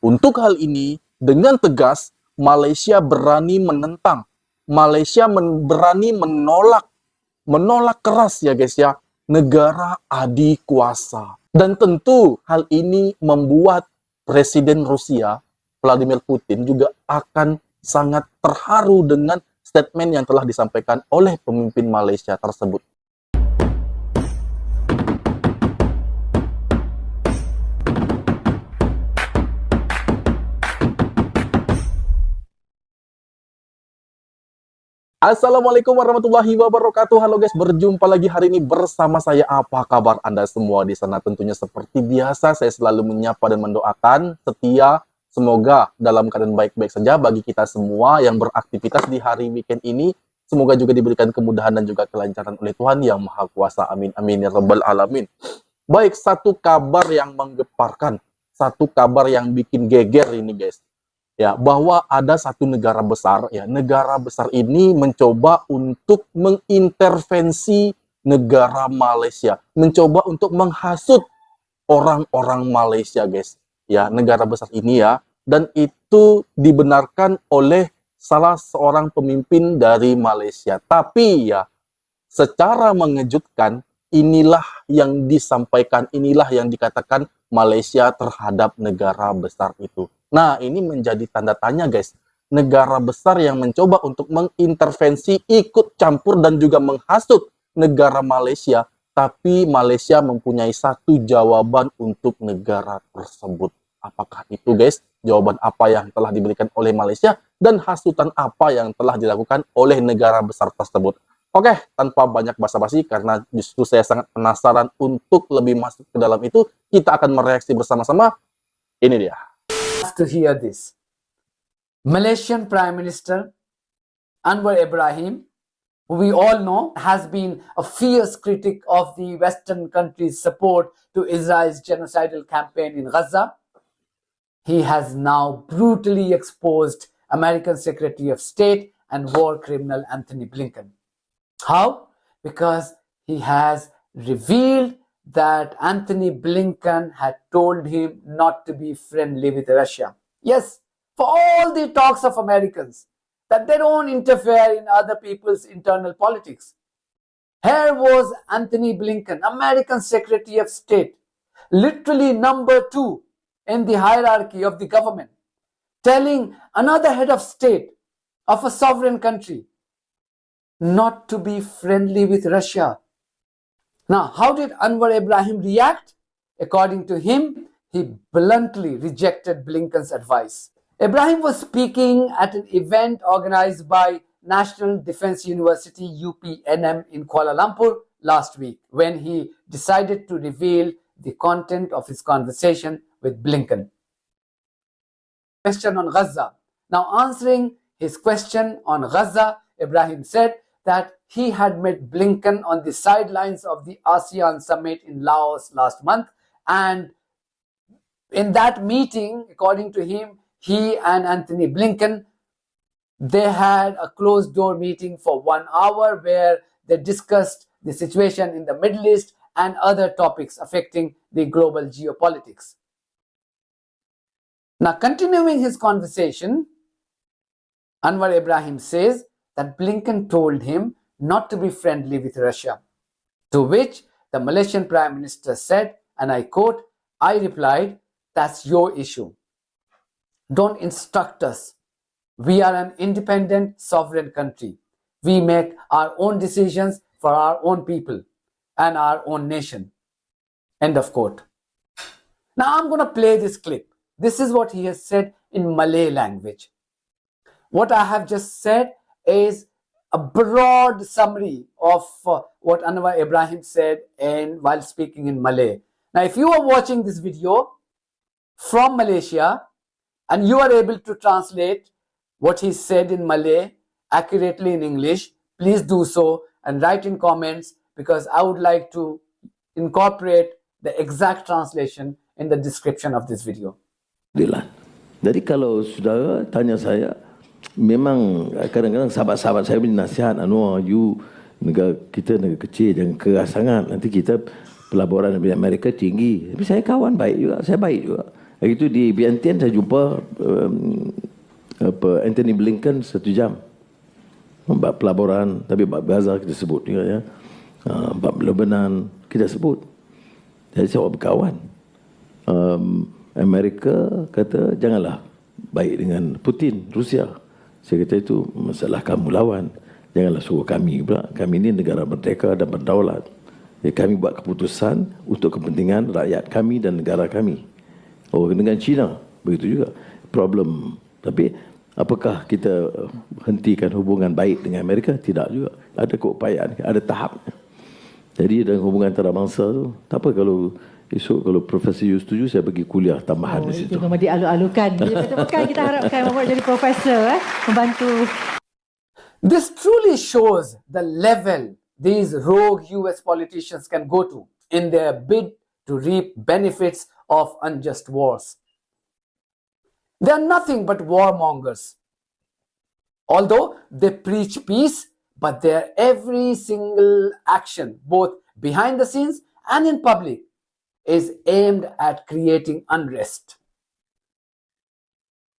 Untuk hal ini, dengan tegas, Malaysia berani menentang. Malaysia berani menolak keras ya guys ya, negara adik kuasa. Dan tentu hal ini membuat Presiden Rusia, Vladimir Putin juga akan sangat terharu dengan statement yang telah disampaikan oleh pemimpin Malaysia tersebut. Assalamualaikum warahmatullahi wabarakatuh. Halo guys, berjumpa lagi hari ini bersama saya. Apa kabar Anda semua di sana? Tentunya seperti biasa, saya selalu menyapa dan mendoakan setia. Semoga dalam keadaan baik-baik saja bagi kita semua yang beraktivitas di hari weekend ini. Semoga juga diberikan kemudahan dan juga kelancaran oleh Tuhan Yang Maha Kuasa. Amin, amin, ya rabbal alamin. Baik, satu kabar yang menggeparkan, satu kabar yang bikin geger ini guys. Ya, bahwa ada satu negara besar, ya, negara besar ini mencoba untuk mengintervensi negara Malaysia, mencoba untuk menghasut orang-orang Malaysia, guys. Ya, negara besar ini ya, dan itu dibenarkan oleh salah seorang pemimpin dari Malaysia. Tapi ya, secara mengejutkan, inilah yang disampaikan, inilah yang dikatakan Malaysia terhadap negara besar itu. Nah, ini menjadi tanda tanya guys. Negara besar yang mencoba untuk mengintervensi, ikut campur dan juga menghasut negara Malaysia. Tapi Malaysia mempunyai satu jawaban untuk negara tersebut. Apakah itu guys? Jawaban apa yang telah diberikan oleh Malaysia dan hasutan apa yang telah dilakukan oleh negara besar tersebut? Oke, tanpa banyak basa-basi karena justru saya sangat penasaran untuk lebih masuk ke dalam itu, kita akan mereaksi bersama-sama. Ini dia. To hear this, Malaysian Prime Minister Anwar Ibrahim, who we all know has been a fierce critic of the Western countries' support to Israel's genocidal campaign in Gaza, he has now brutally exposed American Secretary of State and war criminal Anthony Blinken. How? Because he has revealed that Anthony Blinken had told him not to be friendly with Russia. Yes, for all the talks of Americans that they don't interfere in other people's internal politics. Here was Anthony Blinken, American Secretary of State, literally number 2 in the hierarchy of the government, telling another head of state of a sovereign country not to be friendly with Russia. Now, how did Anwar Ibrahim react? According to him, he bluntly rejected Blinken's advice. Ibrahim was speaking at an event organized by National Defense University UPNM in Kuala Lumpur last week when he decided to reveal the content of his conversation with Blinken. Question on Gaza. Now, answering his question on Gaza, Ibrahim said that he had met Blinken on the sidelines of the ASEAN summit in Laos last month. And in that meeting, according to him, he and Anthony Blinken, they had a closed door meeting for 1 hour where they discussed the situation in the Middle East and other topics affecting the global geopolitics. Now, continuing his conversation, Anwar Ibrahim says that Blinken told him not to be friendly with Russia. To which the Malaysian Prime Minister said, and I quote, "I replied, that's your issue. Don't instruct us. We are an independent, sovereign country. We make our own decisions for our own people and our own nation." End of quote. Now I'm going to play this clip. This is what he has said in Malay language. What I have just said is a broad summary of what Anwar Ibrahim said while speaking in Malay. Now, if you are watching this video from Malaysia and you are able to translate what he said in Malay accurately in English, please do so and write in comments because I would like to incorporate the exact translation in the description of this video. Jadi kalau saudara tanya saya, memang kadang-kadang sahabat-sahabat saya beri nasihat, Anwar, negara kita negara kecil, jangan keras sangat, nanti kita pelaburan Amerika tinggi. Tapi saya kawan baik juga, saya baik juga. Hari itu di Vientiane saya jumpa Anthony Blinken 1 jam. Bab pelaburan, tapi bab Gaza kita sebut juga ya. Bab Lebanon kita sebut. Jadi saya berkawan. Amerika kata janganlah baik dengan Putin, Rusia. Saya kata itu masalah kamu lawan. Janganlah suruh kami pula. Kami ini negara merdeka dan berdaulat. Jadi kami buat keputusan untuk kepentingan rakyat kami dan negara kami. Oh, dengan China begitu juga problem. Tapi apakah kita hentikan hubungan baik dengan Amerika? Tidak juga. Ada keupayaan, ada tahapnya. Jadi dalam hubungan antarabangsa tu, tak apa kalau esok kalau Profesor Yu setuju, saya pergi kuliah tambahan di situ. Itu memang dialu-alukan. Betul-betul kita harapkan Muhammad jadi profesor, membantu. This truly shows the level these rogue US politicians can go to in their bid to reap benefits of unjust wars. They are nothing but warmongers. Although they preach peace, but their every single action, both behind the scenes and in public, is aimed at creating unrest.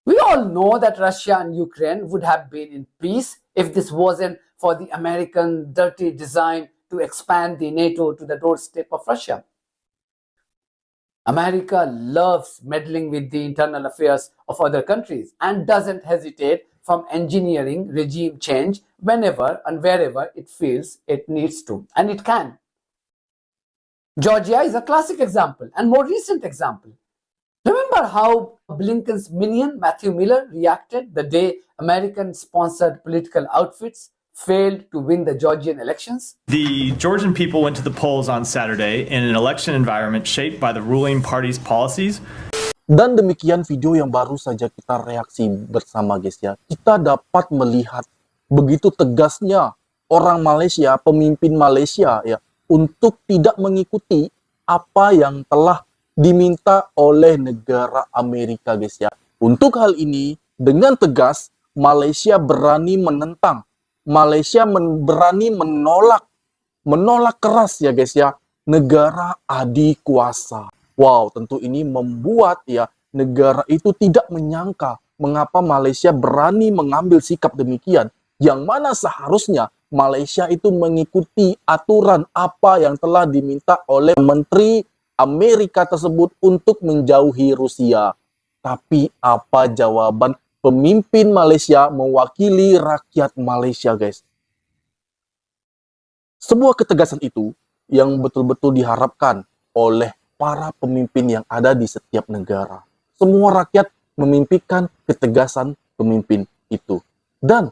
We all know that Russia and Ukraine would have been in peace if this wasn't for the American dirty design to expand the NATO to the doorstep of Russia. America loves meddling with the internal affairs of other countries and doesn't hesitate from engineering regime change whenever and wherever it feels it needs to, and it can. Georgia is a classic example and more recent example. Remember how Blinken's minion Matthew Miller reacted the day American-sponsored political outfits failed to win the Georgian elections? The Georgian people went to the polls on Saturday in an election environment shaped by the ruling party's policies. Dan demikian video yang baru saja kita reaksi bersama guys ya. Kita dapat melihat begitu tegasnya orang Malaysia, pemimpin Malaysia ya, untuk tidak mengikuti apa yang telah diminta oleh negara Amerika guys ya. Untuk hal ini dengan tegas Malaysia berani menentang, Malaysia berani menolak keras ya guys ya, negara adik kuasa. Wow, tentu ini membuat ya negara itu tidak menyangka mengapa Malaysia berani mengambil sikap demikian, yang mana seharusnya Malaysia itu mengikuti aturan apa yang telah diminta oleh Menteri Amerika tersebut untuk menjauhi Rusia. Tapi apa jawaban pemimpin Malaysia mewakili rakyat Malaysia, guys? Sebuah ketegasan itu yang betul-betul diharapkan oleh para pemimpin yang ada di setiap negara. Semua rakyat memimpikan ketegasan pemimpin itu. Dan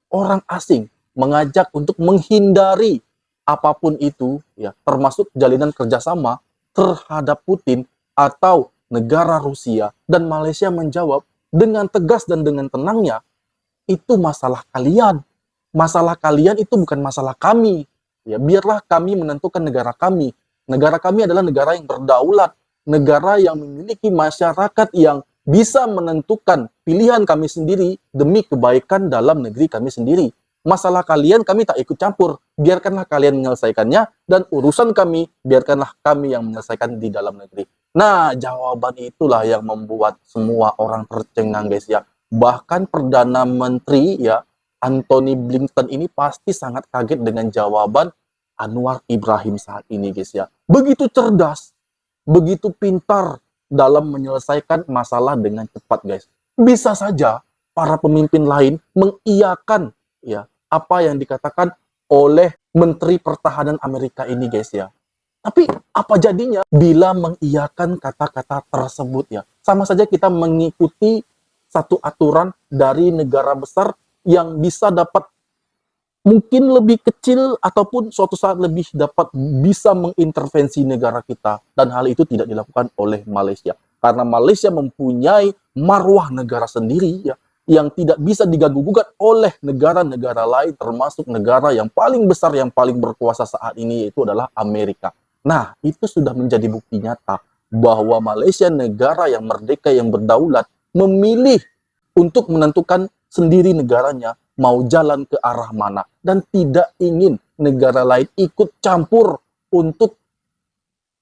orang asing mengajak untuk menghindari apapun itu, ya, termasuk jalinan kerjasama terhadap Putin atau negara Rusia. Dan Malaysia menjawab dengan tegas dan dengan tenangnya, itu masalah kalian. Masalah kalian itu bukan masalah kami. Ya, biarlah kami menentukan negara kami. Negara kami adalah negara yang berdaulat, negara yang memiliki masyarakat yang bisa menentukan pilihan kami sendiri demi kebaikan dalam negeri kami sendiri. Masalah kalian kami tak ikut campur, biarkanlah kalian menyelesaikannya, dan urusan kami biarkanlah kami yang menyelesaikan di dalam negeri. Nah, jawaban itulah yang membuat semua orang tercengang guys ya. Bahkan Perdana Menteri ya Antony Blinken ini pasti sangat kaget dengan jawaban Anwar Ibrahim saat ini guys ya. Begitu cerdas, begitu pintar dalam menyelesaikan masalah dengan cepat guys. Bisa saja para pemimpin lain mengiyakan ya apa yang dikatakan oleh Menteri Pertahanan Amerika ini guys ya. Tapi apa jadinya bila mengiyakan kata-kata tersebut ya? Sama saja kita mengikuti satu aturan dari negara besar yang bisa dapat mungkin lebih kecil ataupun suatu saat lebih dapat bisa mengintervensi negara kita, dan hal itu tidak dilakukan oleh Malaysia karena Malaysia mempunyai marwah negara sendiri ya yang tidak bisa diganggu-gugat oleh negara-negara lain, termasuk negara yang paling besar yang paling berkuasa saat ini yaitu adalah Amerika. Nah, itu sudah menjadi bukti nyata bahwa Malaysia, negara yang merdeka yang berdaulat, memilih untuk menentukan sendiri negaranya mau jalan ke arah mana, dan tidak ingin negara lain ikut campur untuk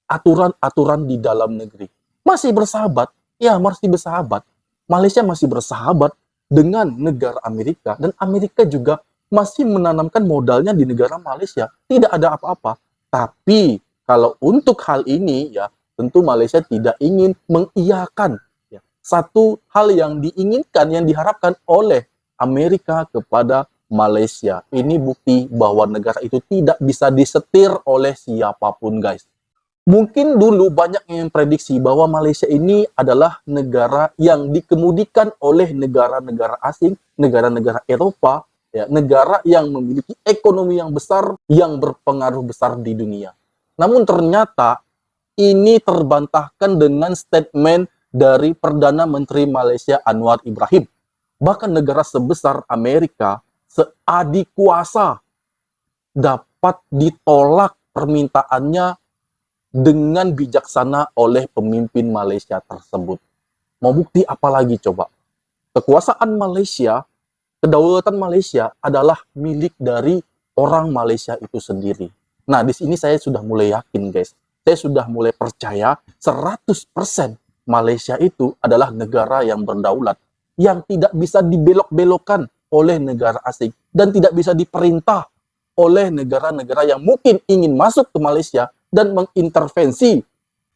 aturan-aturan di dalam negeri. Masih bersahabat Ya, masih bersahabat. Malaysia masih bersahabat dengan negara Amerika, dan Amerika juga masih menanamkan modalnya di negara Malaysia. Tidak ada apa-apa. Tapi kalau untuk hal ini ya, tentu Malaysia tidak ingin mengiyakan ya, satu hal yang diinginkan, yang diharapkan oleh Amerika kepada Malaysia. Ini bukti bahwa negara itu tidak bisa disetir oleh siapapun, guys. Mungkin dulu banyak yang prediksi bahwa Malaysia ini adalah negara yang dikemudikan oleh negara-negara asing, negara-negara Eropa, ya, negara yang memiliki ekonomi yang besar, yang berpengaruh besar di dunia. Namun ternyata ini terbantahkan dengan statement dari Perdana Menteri Malaysia Anwar Ibrahim. Bahkan negara sebesar Amerika, seadik kuasa, dapat ditolak permintaannya dengan bijaksana oleh pemimpin Malaysia tersebut. Mau bukti apa lagi coba? Kekuasaan Malaysia, kedaulatan Malaysia adalah milik dari orang Malaysia itu sendiri. Nah, di sini saya sudah mulai yakin, guys. Saya sudah mulai percaya 100% Malaysia itu adalah negara yang berdaulat, yang tidak bisa dibelok-belokkan oleh negara asing, dan tidak bisa diperintah oleh negara-negara yang mungkin ingin masuk ke Malaysia dan mengintervensi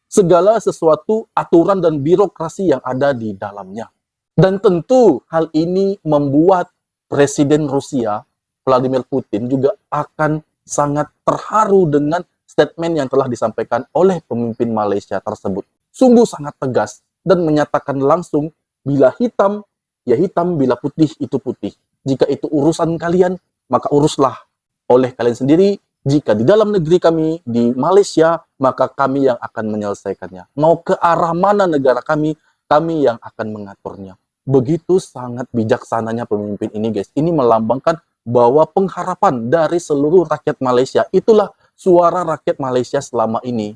segala sesuatu aturan dan birokrasi yang ada di dalamnya. Dan tentu hal ini membuat Presiden Rusia, Vladimir Putin, juga akan sangat terharu dengan statement yang telah disampaikan oleh pemimpin Malaysia tersebut. Sungguh sangat tegas dan menyatakan langsung, bila hitam, ya hitam, bila putih, itu putih. Jika itu urusan kalian, maka uruslah oleh kalian sendiri. Jika di dalam negeri kami, di Malaysia, maka kami yang akan menyelesaikannya. Mau ke arah mana negara kami yang akan mengaturnya. Begitu sangat bijaksananya pemimpin ini, guys. Ini melambangkan bahwa pengharapan dari seluruh rakyat Malaysia, itulah suara rakyat Malaysia selama ini,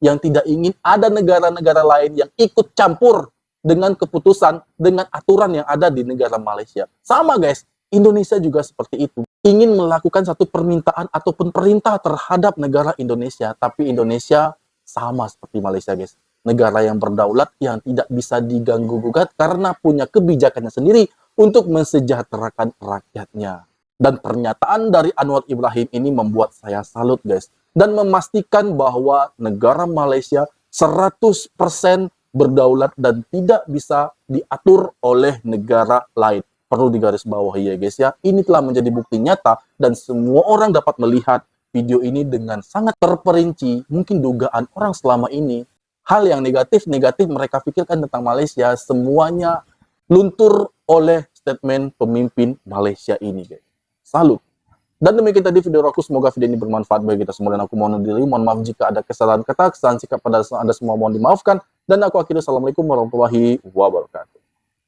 yang tidak ingin ada negara-negara lain yang ikut campur dengan keputusan, dengan aturan yang ada di negara Malaysia. Sama, guys. Indonesia juga seperti itu. Ingin melakukan satu permintaan ataupun perintah terhadap negara Indonesia, tapi Indonesia sama seperti Malaysia, guys. Negara yang berdaulat, yang tidak bisa diganggu-gugat karena punya kebijakannya sendiri untuk mensejahterakan rakyatnya. Dan pernyataan dari Anwar Ibrahim ini membuat saya salut, guys. Dan memastikan bahwa negara Malaysia 100% berdaulat dan tidak bisa diatur oleh negara lain. Perlu digarisbawahi ya, guys ya. Ini telah menjadi bukti nyata dan semua orang dapat melihat video ini dengan sangat terperinci. Mungkin dugaan orang selama ini, hal yang negatif-negatif mereka pikirkan tentang Malaysia, semuanya luntur oleh statement pemimpin Malaysia ini, guys. Salut. Dan demikian tadi video aku, semoga video ini bermanfaat bagi kita semua, dan aku mohon diri, mohon maaf jika ada kesalahan kata, kesalahan sikap pada Anda semua mohon dimaafkan, dan aku akhiri, assalamualaikum warahmatullahi wabarakatuh.